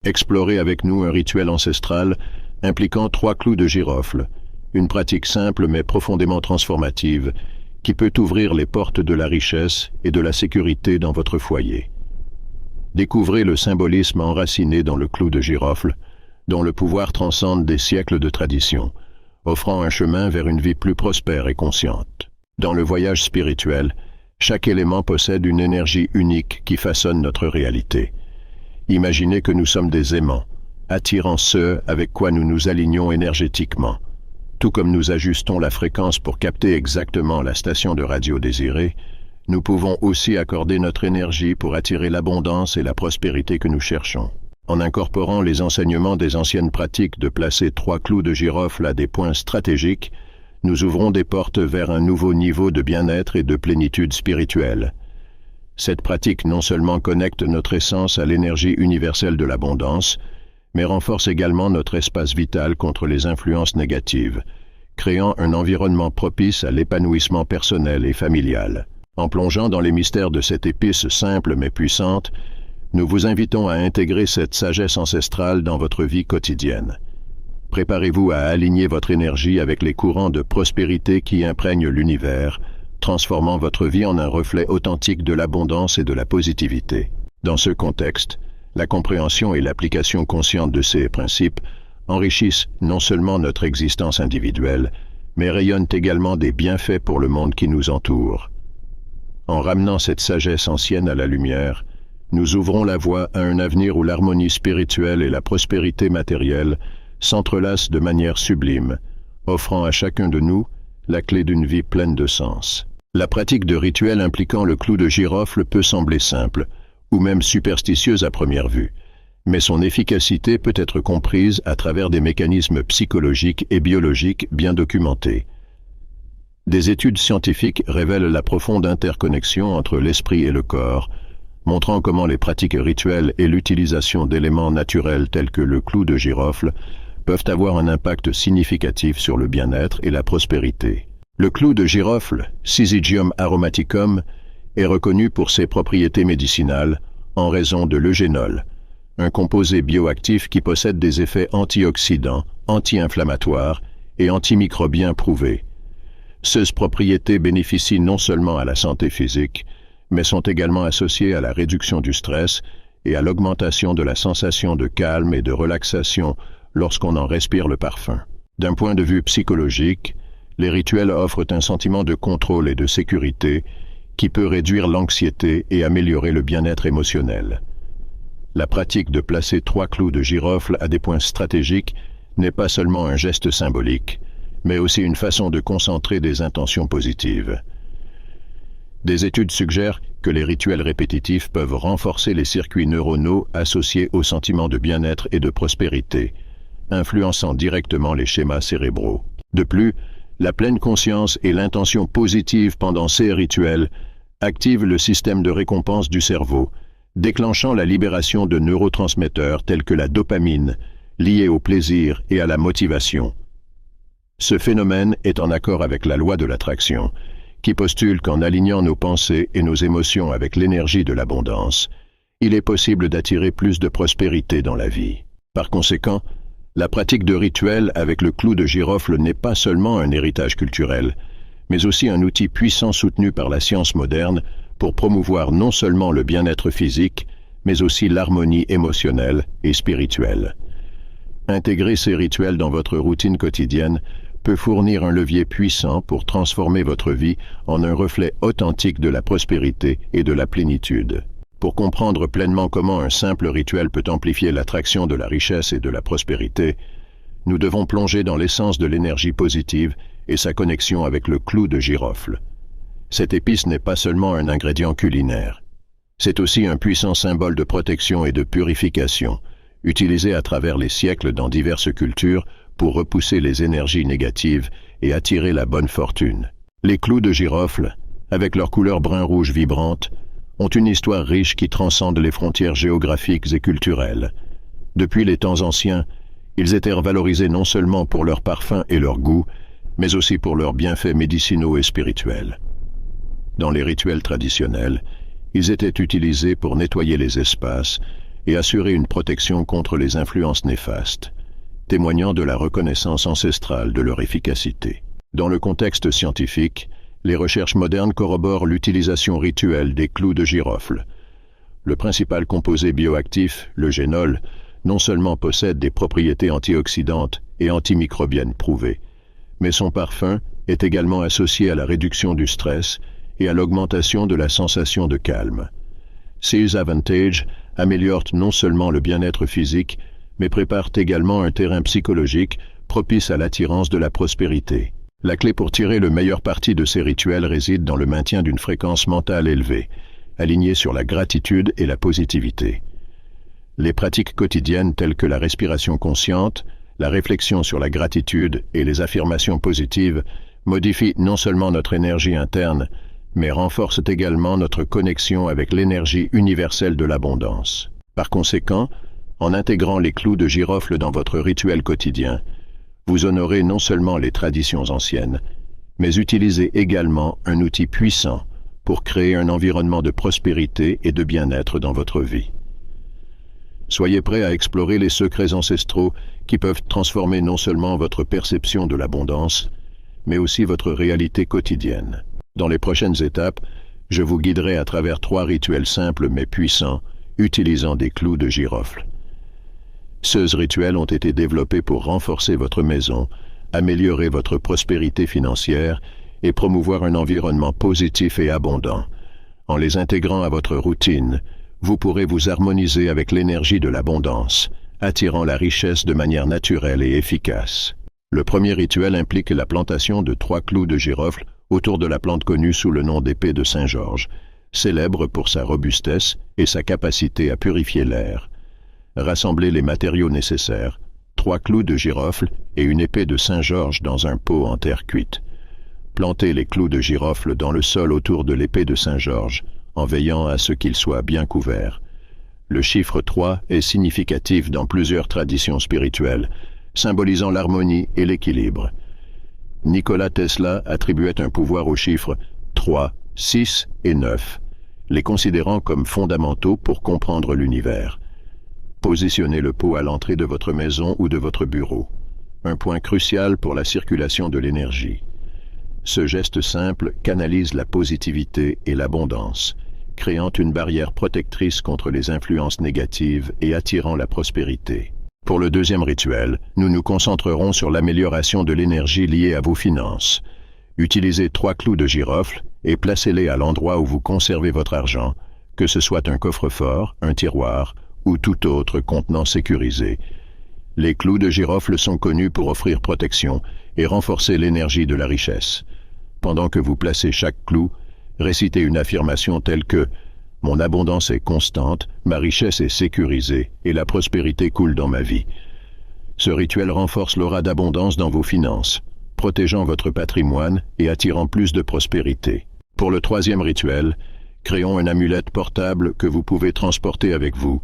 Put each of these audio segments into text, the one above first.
Explorez avec nous un rituel ancestral impliquant 3 clous de girofle, une pratique simple mais profondément transformative qui peut ouvrir les portes de la richesse et de la sécurité dans votre foyer. Découvrez le symbolisme enraciné dans le clou de girofle, dont le pouvoir transcende des siècles de tradition, offrant un chemin vers une vie plus prospère et consciente. Dans le voyage spirituel, chaque élément possède une énergie unique qui façonne notre réalité. Imaginez que nous sommes des aimants, attirant ce avec quoi nous nous alignons énergétiquement. Tout comme nous ajustons la fréquence pour capter exactement la station de radio désirée, nous pouvons aussi accorder notre énergie pour attirer l'abondance et la prospérité que nous cherchons. En incorporant les enseignements des anciennes pratiques de placer 3 clous de girofle à des points stratégiques, nous ouvrons des portes vers un nouveau niveau de bien-être et de plénitude spirituelle. Cette pratique non seulement connecte notre essence à l'énergie universelle de l'abondance, mais renforce également notre espace vital contre les influences négatives, créant un environnement propice à l'épanouissement personnel et familial. En plongeant dans les mystères de cette épice simple mais puissante, nous vous invitons à intégrer cette sagesse ancestrale dans votre vie quotidienne. Préparez-vous à aligner votre énergie avec les courants de prospérité qui imprègnent l'univers, transformant votre vie en un reflet authentique de l'abondance et de la positivité. Dans ce contexte, la compréhension et l'application consciente de ces principes enrichissent non seulement notre existence individuelle, mais rayonnent également des bienfaits pour le monde qui nous entoure. En ramenant cette sagesse ancienne à la lumière, nous ouvrons la voie à un avenir où l'harmonie spirituelle et la prospérité matérielle s'entrelacent de manière sublime, offrant à chacun de nous la clé d'une vie pleine de sens. La pratique de rituels impliquant le clou de girofle peut sembler simple, ou même superstitieuse à première vue, mais son efficacité peut être comprise à travers des mécanismes psychologiques et biologiques bien documentés. Des études scientifiques révèlent la profonde interconnexion entre l'esprit et le corps, montrant comment les pratiques rituelles et l'utilisation d'éléments naturels tels que le clou de girofle peuvent avoir un impact significatif sur le bien-être et la prospérité. Le clou de girofle, Syzygium aromaticum, est reconnu pour ses propriétés médicinales en raison de l'eugénol, un composé bioactif qui possède des effets antioxydants, anti-inflammatoires et antimicrobiens prouvés. Ces propriétés bénéficient non seulement à la santé physique, mais sont également associées à la réduction du stress et à l'augmentation de la sensation de calme et de relaxation lorsqu'on en respire le parfum. D'un point de vue psychologique, les rituels offrent un sentiment de contrôle et de sécurité qui peut réduire l'anxiété et améliorer le bien-être émotionnel. La pratique de placer 3 clous de girofle à des points stratégiques n'est pas seulement un geste symbolique, mais aussi une façon de concentrer des intentions positives. Des études suggèrent que les rituels répétitifs peuvent renforcer les circuits neuronaux associés au sentiment de bien-être et de prospérité, influençant directement les schémas cérébraux. De plus, la pleine conscience et l'intention positive pendant ces rituels activent le système de récompense du cerveau, déclenchant la libération de neurotransmetteurs tels que la dopamine, liés au plaisir et à la motivation. Ce phénomène est en accord avec la loi de l'attraction, qui postule qu'en alignant nos pensées et nos émotions avec l'énergie de l'abondance, il est possible d'attirer plus de prospérité dans la vie. Par conséquent, la pratique de rituels avec le clou de girofle n'est pas seulement un héritage culturel, mais aussi un outil puissant soutenu par la science moderne pour promouvoir non seulement le bien-être physique, mais aussi l'harmonie émotionnelle et spirituelle. Intégrer ces rituels dans votre routine quotidienne peut fournir un levier puissant pour transformer votre vie en un reflet authentique de la prospérité et de la plénitude. Pour comprendre pleinement comment un simple rituel peut amplifier l'attraction de la richesse et de la prospérité, nous devons plonger dans l'essence de l'énergie positive et sa connexion avec le clou de girofle. Cette épice n'est pas seulement un ingrédient culinaire. C'est aussi un puissant symbole de protection et de purification, utilisé à travers les siècles dans diverses cultures pour repousser les énergies négatives et attirer la bonne fortune. Les clous de girofle, avec leur couleur brun-rouge vibrante, ont une histoire riche qui transcende les frontières géographiques et culturelles. Depuis les temps anciens, ils étaient valorisés non seulement pour leur parfum et leur goût, mais aussi pour leurs bienfaits médicinaux et spirituels. Dans les rituels traditionnels, ils étaient utilisés pour nettoyer les espaces, et assurer une protection contre les influences néfastes, témoignant de la reconnaissance ancestrale de leur efficacité. Dans le contexte scientifique, les recherches modernes corroborent l'utilisation rituelle des clous de girofle. Le principal composé bioactif, le génol, non seulement possède des propriétés antioxydantes et antimicrobiennes prouvées, mais son parfum est également associé à la réduction du stress et à l'augmentation de la sensation de calme. Ces avantages améliorent non seulement le bien-être physique, mais préparent également un terrain psychologique propice à l'attirance de la prospérité. La clé pour tirer le meilleur parti de ces rituels réside dans le maintien d'une fréquence mentale élevée, alignée sur la gratitude et la positivité. Les pratiques quotidiennes telles que la respiration consciente, la réflexion sur la gratitude et les affirmations positives modifient non seulement notre énergie interne, mais renforcent également notre connexion avec l'énergie universelle de l'abondance. Par conséquent, en intégrant les clous de girofle dans votre rituel quotidien, vous honorez non seulement les traditions anciennes, mais utilisez également un outil puissant pour créer un environnement de prospérité et de bien-être dans votre vie. Soyez prêts à explorer les secrets ancestraux qui peuvent transformer non seulement votre perception de l'abondance, mais aussi votre réalité quotidienne. Dans les prochaines étapes, je vous guiderai à travers 3 rituels simples mais puissants, utilisant des clous de girofle. Ces rituels ont été développés pour renforcer votre maison, améliorer votre prospérité financière et promouvoir un environnement positif et abondant. En les intégrant à votre routine, vous pourrez vous harmoniser avec l'énergie de l'abondance, attirant la richesse de manière naturelle et efficace. Le premier rituel implique la plantation de 3 clous de girofle autour de la plante connue sous le nom d'épée de Saint-Georges, célèbre pour sa robustesse et sa capacité à purifier l'air. Rassemblez les matériaux nécessaires, 3 clous de girofle et une épée de Saint-Georges dans un pot en terre cuite. Plantez les clous de girofle dans le sol autour de l'épée de Saint-Georges, en veillant à ce qu'ils soient bien couverts. Le chiffre 3 est significatif dans plusieurs traditions spirituelles, symbolisant l'harmonie et l'équilibre. Nikola Tesla attribuait un pouvoir aux chiffres 3, 6 et 9, les considérant comme fondamentaux pour comprendre l'univers. Positionnez le pot à l'entrée de votre maison ou de votre bureau, un point crucial pour la circulation de l'énergie. Ce geste simple canalise la positivité et l'abondance, créant une barrière protectrice contre les influences négatives et attirant la prospérité. Pour le deuxième rituel, nous nous concentrerons sur l'amélioration de l'énergie liée à vos finances. Utilisez 3 clous de girofle et placez-les à l'endroit où vous conservez votre argent, que ce soit un coffre-fort, un tiroir ou tout autre contenant sécurisé. Les clous de girofle sont connus pour offrir protection et renforcer l'énergie de la richesse. Pendant que vous placez chaque clou, récitez une affirmation telle que « Mon abondance est constante, ma richesse est sécurisée et la prospérité coule dans ma vie ». Ce rituel renforce l'aura d'abondance dans vos finances, protégeant votre patrimoine et attirant plus de prospérité. Pour le troisième rituel, créons une amulette portable que vous pouvez transporter avec vous,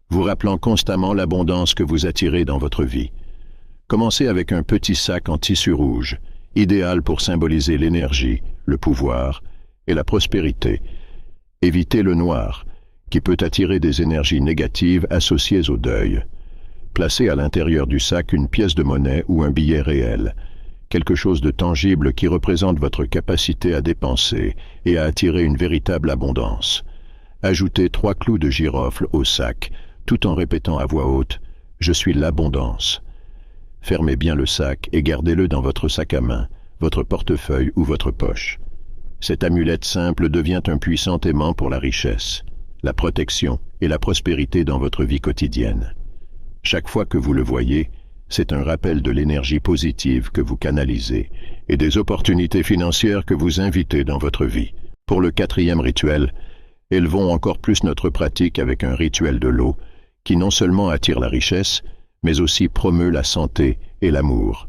vous rappelant constamment l'abondance que vous attirez dans votre vie. Commencez avec un petit sac en tissu rouge, idéal pour symboliser l'énergie, le pouvoir et la prospérité. Évitez le noir, qui peut attirer des énergies négatives associées au deuil. Placez à l'intérieur du sac une pièce de monnaie ou un billet réel, quelque chose de tangible qui représente votre capacité à dépenser et à attirer une véritable abondance. Ajoutez 3 clous de girofle au sac, tout en répétant à voix haute « Je suis l'abondance ». Fermez bien le sac et gardez-le dans votre sac à main, votre portefeuille ou votre poche. Cette amulette simple devient un puissant aimant pour la richesse, la protection et la prospérité dans votre vie quotidienne. Chaque fois que vous le voyez, c'est un rappel de l'énergie positive que vous canalisez et des opportunités financières que vous invitez dans votre vie. Pour le quatrième rituel, élevons encore plus notre pratique avec un rituel de l'eau qui non seulement attire la richesse, mais aussi promeut la santé et l'amour.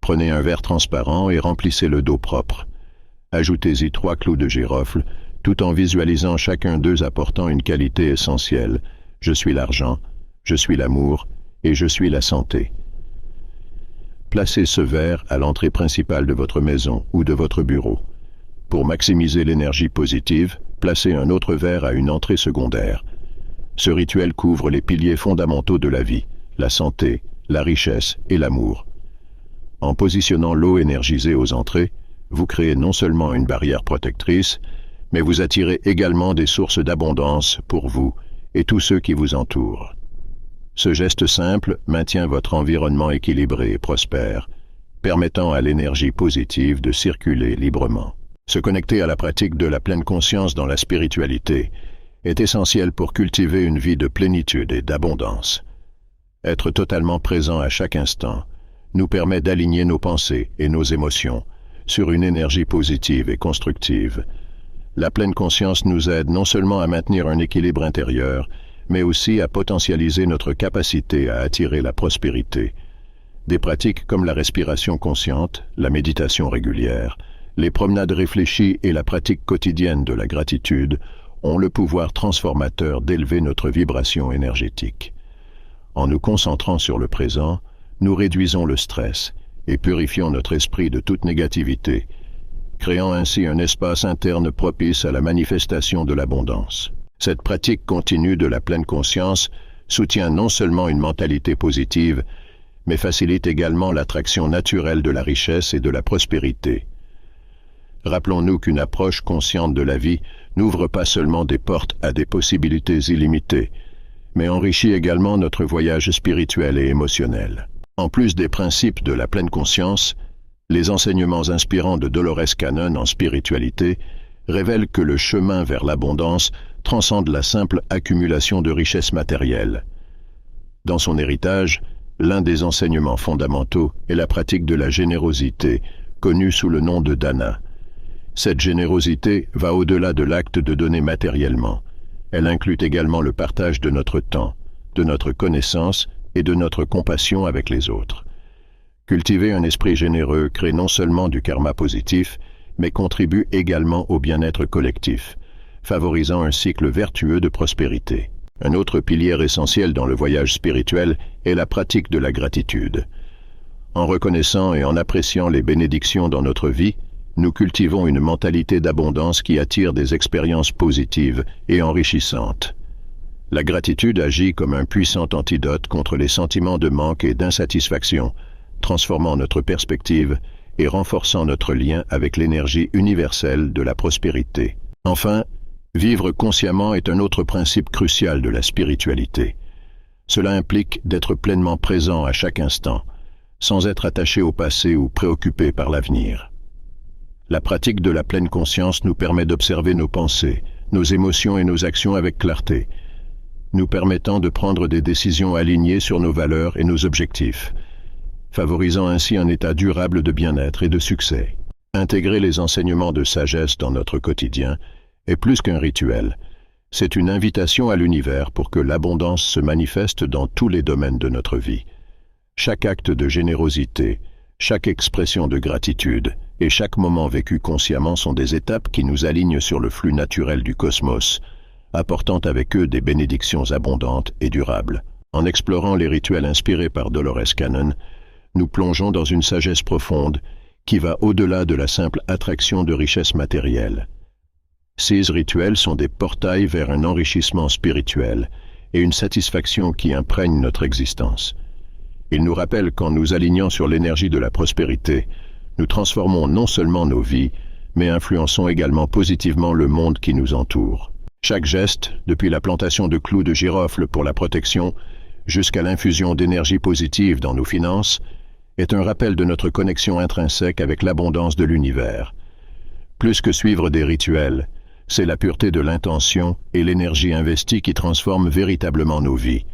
Prenez un verre transparent et remplissez-le d'eau propre. Ajoutez-y 3 clous de girofle, tout en visualisant chacun d'eux apportant une qualité essentielle. Je suis l'argent, je suis l'amour et je suis la santé. Placez ce verre à l'entrée principale de votre maison ou de votre bureau. Pour maximiser l'énergie positive, placez un autre verre à une entrée secondaire. Ce rituel couvre les piliers fondamentaux de la vie, la santé, la richesse et l'amour. En positionnant l'eau énergisée aux entrées, vous créez non seulement une barrière protectrice, mais vous attirez également des sources d'abondance pour vous et tous ceux qui vous entourent. Ce geste simple maintient votre environnement équilibré et prospère, permettant à l'énergie positive de circuler librement. Se connecter à la pratique de la pleine conscience dans la spiritualité est essentiel pour cultiver une vie de plénitude et d'abondance. Être totalement présent à chaque instant nous permet d'aligner nos pensées et nos émotions sur une énergie positive et constructive. La pleine conscience nous aide non seulement à maintenir un équilibre intérieur, mais aussi à potentialiser notre capacité à attirer la prospérité. Des pratiques comme la respiration consciente, la méditation régulière, les promenades réfléchies et la pratique quotidienne de la gratitude ont le pouvoir transformateur d'élever notre vibration énergétique. En nous concentrant sur le présent, nous réduisons le stress et purifions notre esprit de toute négativité, créant ainsi un espace interne propice à la manifestation de l'abondance. Cette pratique continue de la pleine conscience soutient non seulement une mentalité positive, mais facilite également l'attraction naturelle de la richesse et de la prospérité. Rappelons-nous qu'une approche consciente de la vie n'ouvre pas seulement des portes à des possibilités illimitées, mais enrichit également notre voyage spirituel et émotionnel. En plus des principes de la pleine conscience, les enseignements inspirants de Dolores Cannon en spiritualité révèlent que le chemin vers l'abondance transcende la simple accumulation de richesses matérielles. Dans son héritage, l'un des enseignements fondamentaux est la pratique de la générosité, connue sous le nom de dana. Cette générosité va au-delà de l'acte de donner matériellement. Elle inclut également le partage de notre temps, de notre connaissance et de notre compassion avec les autres. Cultiver un esprit généreux crée non seulement du karma positif, mais contribue également au bien-être collectif, favorisant un cycle vertueux de prospérité. Un autre pilier essentiel dans le voyage spirituel est la pratique de la gratitude. En reconnaissant et en appréciant les bénédictions dans notre vie, nous cultivons une mentalité d'abondance qui attire des expériences positives et enrichissantes. La gratitude agit comme un puissant antidote contre les sentiments de manque et d'insatisfaction, transformant notre perspective et renforçant notre lien avec l'énergie universelle de la prospérité. Enfin, vivre consciemment est un autre principe crucial de la spiritualité. Cela implique d'être pleinement présent à chaque instant, sans être attaché au passé ou préoccupé par l'avenir. La pratique de la pleine conscience nous permet d'observer nos pensées, nos émotions et nos actions avec clarté, nous permettant de prendre des décisions alignées sur nos valeurs et nos objectifs, favorisant ainsi un état durable de bien-être et de succès. Intégrer les enseignements de sagesse dans notre quotidien est plus qu'un rituel. C'est une invitation à l'univers pour que l'abondance se manifeste dans tous les domaines de notre vie. Chaque acte de générosité, chaque expression de gratitude et chaque moment vécu consciemment sont des étapes qui nous alignent sur le flux naturel du cosmos, apportant avec eux des bénédictions abondantes et durables. En explorant les rituels inspirés par Dolores Cannon, nous plongeons dans une sagesse profonde qui va au-delà de la simple attraction de richesses matérielles. Ces rituels sont des portails vers un enrichissement spirituel et une satisfaction qui imprègne notre existence. Ils nous rappellent qu'en nous alignant sur l'énergie de la prospérité, nous transformons non seulement nos vies, mais influençons également positivement le monde qui nous entoure. Chaque geste, depuis la plantation de clous de girofle pour la protection, jusqu'à l'infusion d'énergie positive dans nos finances, est un rappel de notre connexion intrinsèque avec l'abondance de l'univers. Plus que suivre des rituels, c'est la pureté de l'intention et l'énergie investie qui transforment véritablement nos vies.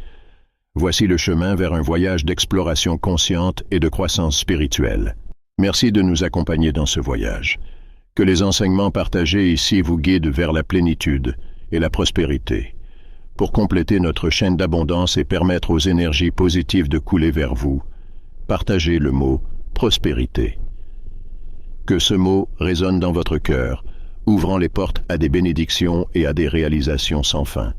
Voici le chemin vers un voyage d'exploration consciente et de croissance spirituelle. Merci de nous accompagner dans ce voyage. Que les enseignements partagés ici vous guident vers la plénitude et la prospérité, pour compléter notre chaîne d'abondance et permettre aux énergies positives de couler vers vous. Partagez le mot « prospérité ». Que ce mot résonne dans votre cœur, ouvrant les portes à des bénédictions et à des réalisations sans fin.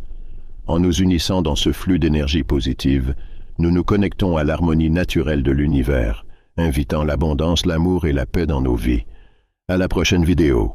En nous unissant dans ce flux d'énergie positive, nous nous connectons à l'harmonie naturelle de l'univers, invitant l'abondance, l'amour et la paix dans nos vies. À la prochaine vidéo.